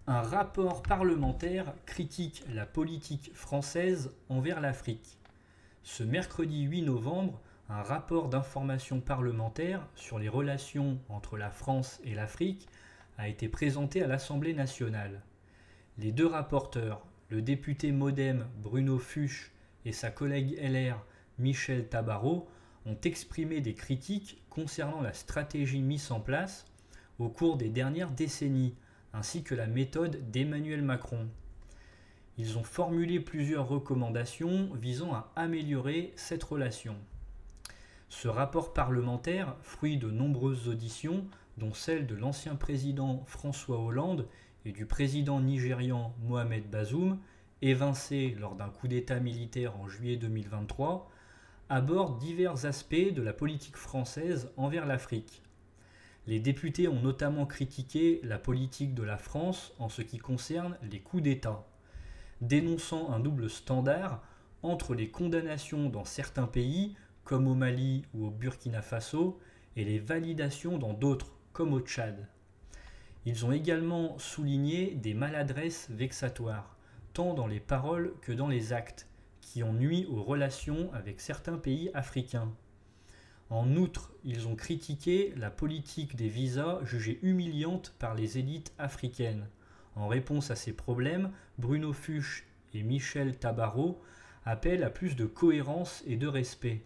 Un rapport parlementaire critique la politique française envers l'Afrique. Ce mercredi 8 novembre, un rapport d'information parlementaire sur les relations entre la France et l'Afrique a été présenté à l'Assemblée nationale. Les deux rapporteurs, le député MoDem Bruno Fuchs et sa collègue LR Michèle Tabarot, ont exprimé des critiques concernant la stratégie mise en place au cours des dernières décennies, ainsi que la méthode d'Emmanuel Macron. Ils ont formulé plusieurs recommandations visant à améliorer cette relation. Ce rapport parlementaire, fruit de nombreuses auditions, dont celle de l'ancien président François Hollande et du président nigérian Mohamed Bazoum, évincé lors d'un coup d'État militaire en juillet 2023, aborde divers aspects de la politique française envers l'Afrique. Les députés ont notamment critiqué la politique de la France en ce qui concerne les coups d'État, dénonçant un double standard entre les condamnations dans certains pays, comme au Mali ou au Burkina Faso, et les validations dans d'autres, comme au Tchad. Ils ont également souligné des maladresses vexatoires, tant dans les paroles que dans les actes, qui ont nui aux relations avec certains pays africains. En outre, ils ont critiqué la politique des visas jugée humiliante par les élites africaines. En réponse à ces problèmes, Bruno Fuchs et Michèle Tabarot appellent à plus de cohérence et de respect.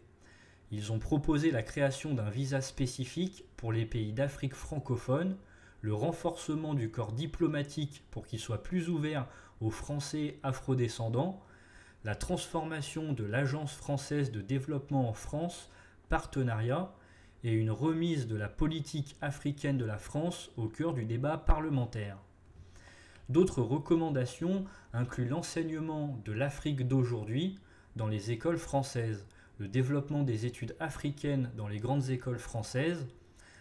Ils ont proposé la création d'un visa spécifique pour les pays d'Afrique francophone, le renforcement du corps diplomatique pour qu'il soit plus ouvert aux Français afrodescendants, la transformation de l'Agence française de développement en France, partenariat, et une remise de la politique africaine de la France au cœur du débat parlementaire. D'autres recommandations incluent l'enseignement de l'Afrique d'aujourd'hui dans les écoles françaises, le développement des études africaines dans les grandes écoles françaises,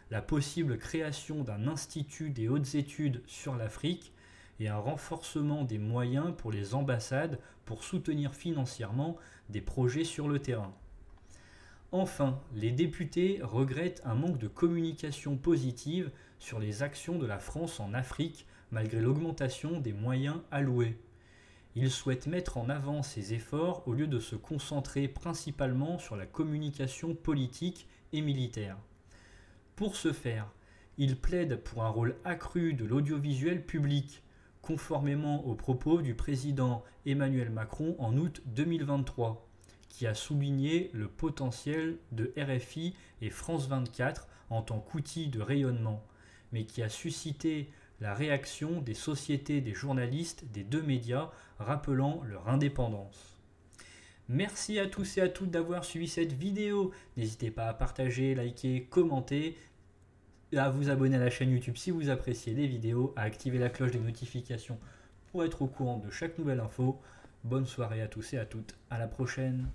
la possible création d'un institut des hautes études sur l'Afrique et un renforcement des moyens pour les ambassades pour soutenir financièrement des projets sur le terrain. Enfin, les députés regrettent un manque de communication positive sur les actions de la France en Afrique malgré l'augmentation des moyens alloués. Ils souhaitent mettre en avant ces efforts au lieu de se concentrer principalement sur la communication politique et militaire. Pour ce faire, ils plaident pour un rôle accru de l'audiovisuel public, conformément aux propos du président Emmanuel Macron en août 2023. Qui a souligné le potentiel de RFI et France 24 en tant qu'outil de rayonnement, mais qui a suscité la réaction des sociétés des journalistes des deux médias rappelant leur indépendance. Merci à tous et à toutes d'avoir suivi cette vidéo. N'hésitez pas à partager, liker, commenter, à vous abonner à la chaîne YouTube si vous appréciez les vidéos, à activer la cloche des notifications pour être au courant de chaque nouvelle info. Bonne soirée à tous et à toutes, à la prochaine.